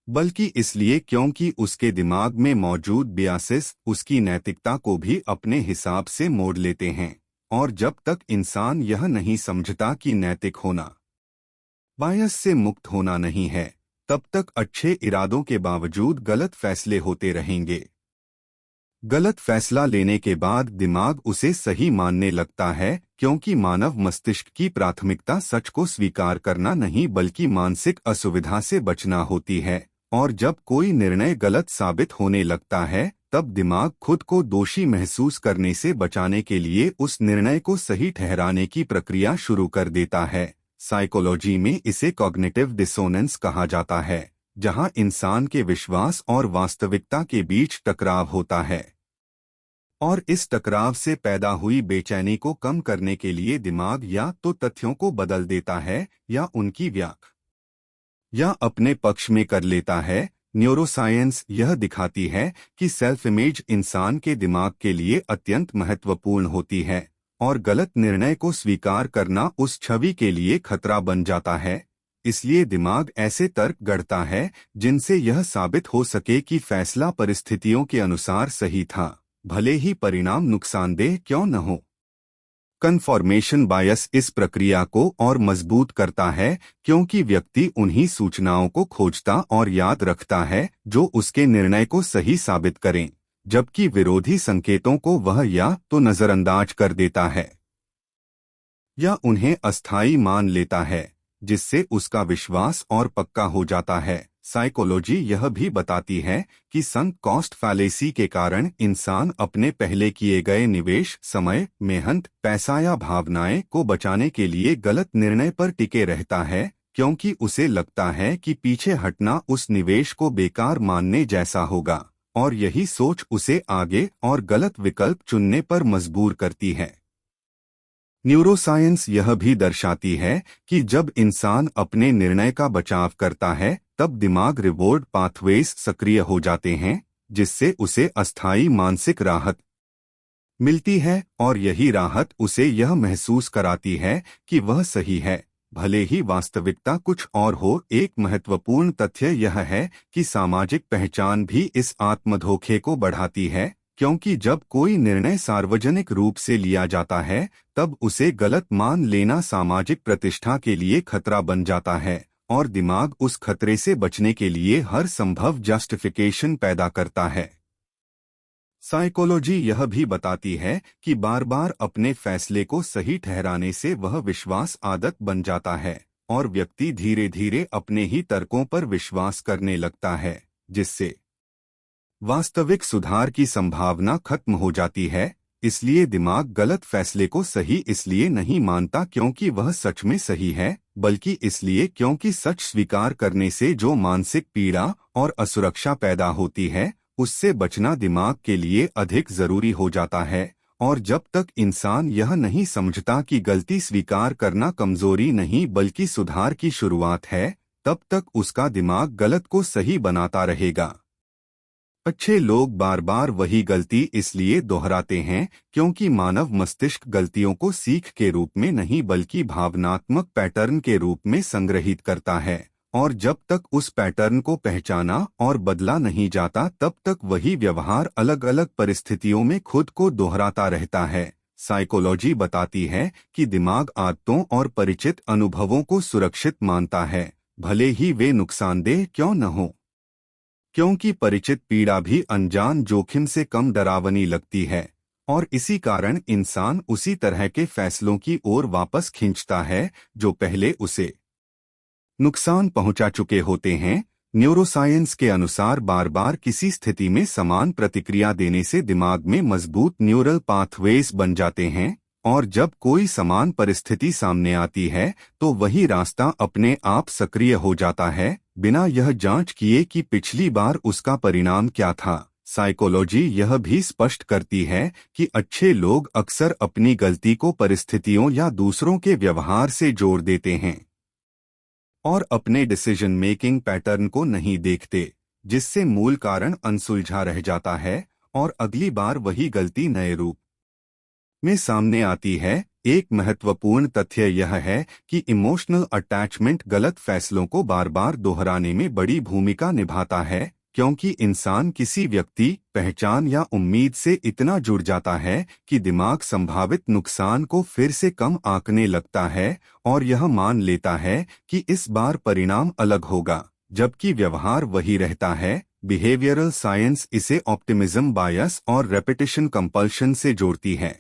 बल्कि इसलिए क्योंकि उसके दिमाग में मौजूद बियासेस उसकी नैतिकता को भी अपने हिसाब से मोड़ लेते हैं। और जब तक इंसान यह नहीं समझता कि नैतिक होना बायस से मुक्त होना नहीं है, तब तक अच्छे इरादों के बावजूद गलत फैसले होते रहेंगे। गलत फैसला लेने के बाद दिमाग उसे सही मानने लगता है, क्योंकि मानव मस्तिष्क की प्राथमिकता सच को स्वीकार करना नहीं बल्कि मानसिक असुविधा से बचना होती है। और जब कोई निर्णय गलत साबित होने लगता है, तब दिमाग खुद को दोषी महसूस करने से बचाने के लिए उस निर्णय को सही ठहराने की प्रक्रिया शुरू कर देता है। साइकोलॉजी में इसे कॉग्निटिव डिसोनेंस कहा जाता है, जहां इंसान के विश्वास और वास्तविकता के बीच टकराव होता है, और इस टकराव से पैदा हुई बेचैनी को कम करने के लिए दिमाग या तो तथ्यों को बदल देता है या उनकी व्याख्या या अपने पक्ष में कर लेता है। न्यूरोसाइंस यह दिखाती है कि सेल्फ इमेज इंसान के दिमाग के लिए अत्यंत महत्वपूर्ण होती है, और गलत निर्णय को स्वीकार करना उस छवि के लिए खतरा बन जाता है। इसलिए दिमाग ऐसे तर्क गढ़ता है जिनसे यह साबित हो सके कि फैसला परिस्थितियों के अनुसार सही था, भले ही परिणाम नुकसानदेह क्यों न हो। कन्फर्मेशन बायस इस प्रक्रिया को और मजबूत करता है, क्योंकि व्यक्ति उन्हीं सूचनाओं को खोजता और याद रखता है जो उसके निर्णय को सही साबित करें, जबकि विरोधी संकेतों को वह या तो नजरअंदाज कर देता है या उन्हें अस्थायी मान लेता है, जिससे उसका विश्वास और पक्का हो जाता है। साइकोलॉजी यह भी बताती है कि संक कॉस्ट फैलेसी के कारण इंसान अपने पहले किए गए निवेश, समय, मेहनत, पैसा या भावनाएं को बचाने के लिए गलत निर्णय पर टिके रहता है, क्योंकि उसे लगता है कि पीछे हटना उस निवेश को बेकार मानने जैसा होगा, और यही सोच उसे आगे और गलत विकल्प चुनने पर मजबूर करती है। न्यूरोसाइंस यह भी दर्शाती है कि जब इंसान अपने निर्णय का बचाव करता है, तब दिमाग रिवॉर्ड पाथवेज सक्रिय हो जाते हैं, जिससे उसे अस्थायी मानसिक राहत मिलती है, और यही राहत उसे यह महसूस कराती है कि वह सही है। भले ही वास्तविकता कुछ और हो, एक महत्वपूर्ण तथ्य यह है कि सामाजिक पहचान भी इस आत्मधोखे को बढ़ाती है, क्योंकि जब कोई निर्णय सार्वजनिक रूप से लिया जाता है तब उसे गलत मान लेना सामाजिक प्रतिष्ठा के लिए खतरा बन जाता है और दिमाग उस खतरे से बचने के लिए हर संभव जस्टिफिकेशन पैदा करता है। साइकोलॉजी यह भी बताती है कि बार बार अपने फैसले को सही ठहराने से वह विश्वास आदत बन जाता है और व्यक्ति धीरे धीरे अपने ही तर्कों पर विश्वास करने लगता है, जिससे वास्तविक सुधार की संभावना खत्म हो जाती है। इसलिए दिमाग गलत फैसले को सही इसलिए नहीं मानता क्योंकि वह सच में सही है, बल्कि इसलिए क्योंकि सच स्वीकार करने से जो मानसिक पीड़ा और असुरक्षा पैदा होती है उससे बचना दिमाग के लिए अधिक जरूरी हो जाता है। और जब तक इंसान यह नहीं समझता कि गलती स्वीकार करना कमजोरी नहीं बल्कि सुधार की शुरुआत है, तब तक उसका दिमाग गलत को सही बनाता रहेगा। अच्छे लोग बार बार वही गलती इसलिए दोहराते हैं क्योंकि मानव मस्तिष्क गलतियों को सीख के रूप में नहीं बल्कि भावनात्मक पैटर्न के रूप में संग्रहित करता है, और जब तक उस पैटर्न को पहचाना और बदला नहीं जाता तब तक वही व्यवहार अलग अलग परिस्थितियों में खुद को दोहराता रहता है। साइकोलॉजी बताती है कि दिमाग आदतों और परिचित अनुभवों को सुरक्षित मानता है, भले ही वे नुकसानदेह क्यों न हो, क्योंकि परिचित पीड़ा भी अनजान जोखिम से कम डरावनी लगती है और इसी कारण इंसान उसी तरह के फैसलों की ओर वापस खींचता है जो पहले उसे नुकसान पहुंचा चुके होते हैं। न्यूरोसाइंस के अनुसार बार बार किसी स्थिति में समान प्रतिक्रिया देने से दिमाग में मजबूत न्यूरल पाथवेज बन जाते हैं और जब कोई समान परिस्थिति सामने आती है तो वही रास्ता अपने आप सक्रिय हो जाता है, बिना यह जांच किए कि पिछली बार उसका परिणाम क्या था। साइकोलॉजी यह भी स्पष्ट करती है कि अच्छे लोग अक्सर अपनी गलती को परिस्थितियों या दूसरों के व्यवहार से जोड़ देते हैं और अपने डिसीजन मेकिंग पैटर्न को नहीं देखते, जिससे मूल कारण अनसुलझा रह जाता है और अगली बार वही गलती नए रूप में सामने आती है। एक महत्वपूर्ण तथ्य यह है कि इमोशनल अटैचमेंट गलत फैसलों को बार बार दोहराने में बड़ी भूमिका निभाता है, क्योंकि इंसान किसी व्यक्ति, पहचान या उम्मीद से इतना जुड़ जाता है कि दिमाग संभावित नुकसान को फिर से कम आंकने लगता है और यह मान लेता है कि इस बार परिणाम अलग होगा, जबकि व्यवहार वही रहता है। बिहेवियरल साइंस इसे ऑप्टिमिज्म बायस और रेपिटेशन कंपल्शन से जोड़ती है,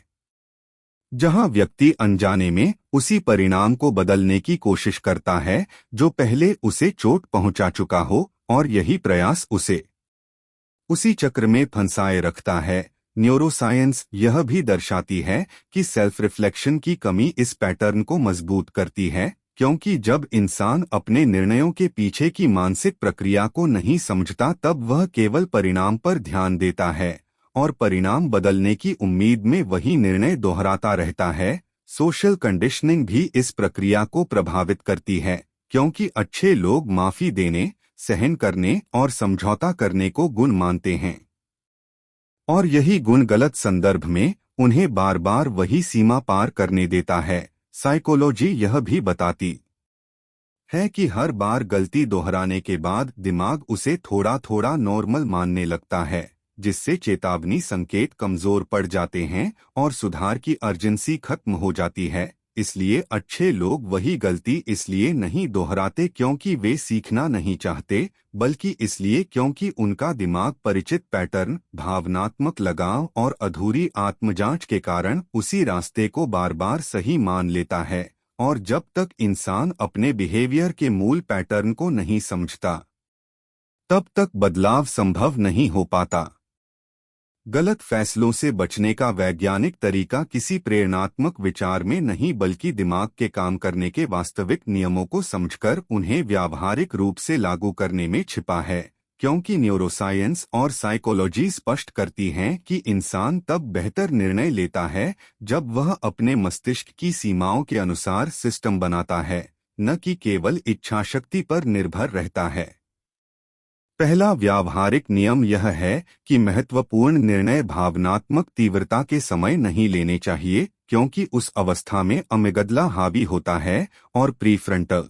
जहां व्यक्ति अनजाने में उसी परिणाम को बदलने की कोशिश करता है जो पहले उसे चोट पहुंचा चुका हो, और यही प्रयास उसे उसी चक्र में फंसाए रखता है। न्यूरोसाइंस यह भी दर्शाती है कि सेल्फ रिफ्लेक्शन की कमी इस पैटर्न को मजबूत करती है, क्योंकि जब इंसान अपने निर्णयों के पीछे की मानसिक प्रक्रिया को नहीं समझता तब वह केवल परिणाम पर ध्यान देता है और परिणाम बदलने की उम्मीद में वही निर्णय दोहराता रहता है। सोशल कंडीशनिंग भी इस प्रक्रिया को प्रभावित करती है, क्योंकि अच्छे लोग माफी देने, सहन करने और समझौता करने को गुण मानते हैं और यही गुण गलत संदर्भ में उन्हें बार बार वही सीमा पार करने देता है। साइकोलॉजी यह भी बताती है कि हर बार गलती दोहराने के बाद दिमाग उसे थोड़ा थोड़ा नॉर्मल मानने लगता है, जिससे चेतावनी संकेत कमजोर पड़ जाते हैं और सुधार की अर्जेंसी खत्म हो जाती है। इसलिए अच्छे लोग वही गलती इसलिए नहीं दोहराते क्योंकि वे सीखना नहीं चाहते, बल्कि इसलिए क्योंकि उनका दिमाग परिचित पैटर्न, भावनात्मक लगाव और अधूरी आत्मजांच के कारण उसी रास्ते को बार बार सही मान लेता है। और जब तक इंसान अपने बिहेवियर के मूल पैटर्न को नहीं समझता, तब तक बदलाव संभव नहीं हो पाता। गलत फैसलों से बचने का वैज्ञानिक तरीका किसी प्रेरणात्मक विचार में नहीं बल्कि दिमाग के काम करने के वास्तविक नियमों को समझकर उन्हें व्यावहारिक रूप से लागू करने में छिपा है, क्योंकि न्यूरोसाइंस और साइकोलॉजी स्पष्ट करती हैं कि इंसान तब बेहतर निर्णय लेता है जब वह अपने मस्तिष्क की सीमाओं के अनुसार सिस्टम बनाता है, न कि केवल इच्छाशक्ति पर निर्भर रहता है। पहला व्यावहारिक नियम यह है कि महत्वपूर्ण निर्णय भावनात्मक तीव्रता के समय नहीं लेने चाहिए, क्योंकि उस अवस्था में अमिगदला हावी होता है और प्रीफ्रंटल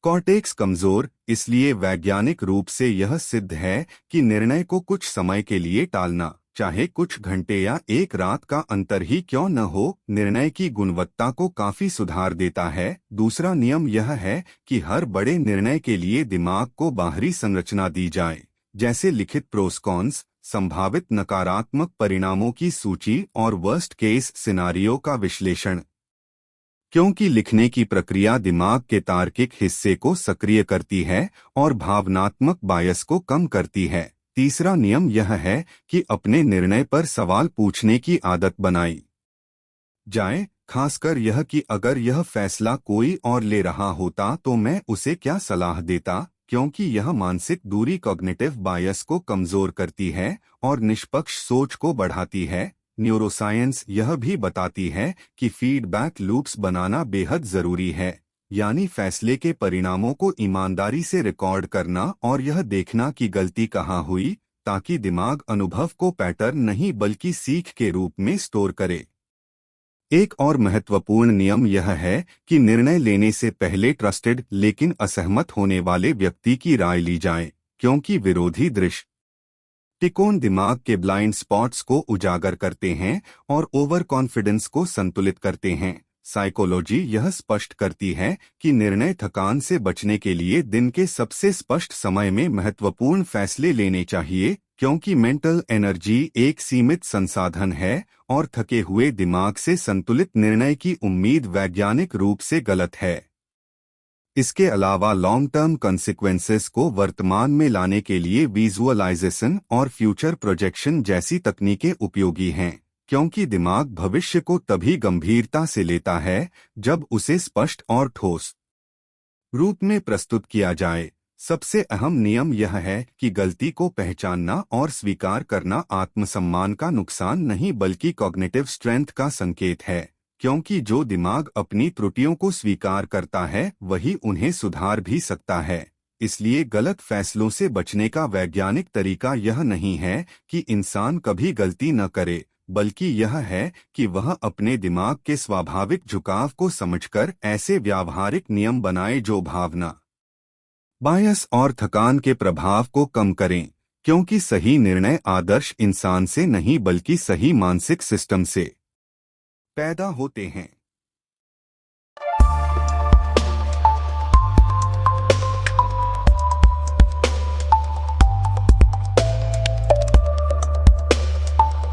कॉर्टेक्स कमजोर। इसलिए वैज्ञानिक रूप से यह सिद्ध है कि निर्णय को कुछ समय के लिए टालना, चाहे कुछ घंटे या एक रात का अंतर ही क्यों न हो, निर्णय की गुणवत्ता को काफी सुधार देता है। दूसरा नियम यह है कि हर बड़े निर्णय के लिए दिमाग को बाहरी संरचना दी जाए, जैसे लिखित प्रोस कॉन्स, संभावित नकारात्मक परिणामों की सूची और वर्स्ट केस सिनारियो का विश्लेषण, क्योंकि लिखने की प्रक्रिया दिमाग के तार्किक हिस्से को सक्रिय करती है और भावनात्मक बायस को कम करती है। तीसरा नियम यह है कि अपने निर्णय पर सवाल पूछने की आदत बनाई जाए, खासकर यह कि अगर यह फैसला कोई और ले रहा होता तो मैं उसे क्या सलाह देता, क्योंकि यह मानसिक दूरी कॉग्निटिव बायस को कमजोर करती है और निष्पक्ष सोच को बढ़ाती है। न्यूरोसाइंस यह भी बताती है कि फीडबैक लूप्स बनाना बेहद जरूरी है, यानी फैसले के परिणामों को ईमानदारी से रिकॉर्ड करना और यह देखना कि गलती कहाँ हुई, ताकि दिमाग अनुभव को पैटर्न नहीं बल्कि सीख के रूप में स्टोर करे। एक और महत्वपूर्ण नियम यह है कि निर्णय लेने से पहले ट्रस्टेड लेकिन असहमत होने वाले व्यक्ति की राय ली जाए, क्योंकि विरोधी दृष्टिकोण दिमाग के ब्लाइंड स्पॉट्स को उजागर करते हैं और ओवर कॉन्फिडेंस को संतुलित करते हैं। साइकोलॉजी यह स्पष्ट करती है कि निर्णय थकान से बचने के लिए दिन के सबसे स्पष्ट समय में महत्वपूर्ण फैसले लेने चाहिए, क्योंकि मेंटल एनर्जी एक सीमित संसाधन है और थके हुए दिमाग से संतुलित निर्णय की उम्मीद वैज्ञानिक रूप से गलत है। इसके अलावा लॉन्ग टर्म कॉन्सिक्वेंसेस को वर्तमान में लाने के लिए विजुअलाइजेशन और फ्यूचर प्रोजेक्शन जैसी तकनीकें उपयोगी हैं, क्योंकि दिमाग भविष्य को तभी गंभीरता से लेता है जब उसे स्पष्ट और ठोस रूप में प्रस्तुत किया जाए। सबसे अहम नियम यह है कि गलती को पहचानना और स्वीकार करना आत्मसम्मान का नुकसान नहीं बल्कि कॉग्निटिव स्ट्रेंथ का संकेत है, क्योंकि जो दिमाग अपनी त्रुटियों को स्वीकार करता है वही उन्हें सुधार भी सकता है। इसलिए गलत फैसलों से बचने का वैज्ञानिक तरीका यह नहीं है कि इंसान कभी गलती न करे, बल्कि यह है कि वह अपने दिमाग के स्वाभाविक झुकाव को समझकर ऐसे व्यावहारिक नियम बनाए जो भावना, बायस और थकान के प्रभाव को कम करें, क्योंकि सही निर्णय आदर्श इंसान से नहीं बल्कि सही मानसिक सिस्टम से पैदा होते हैं।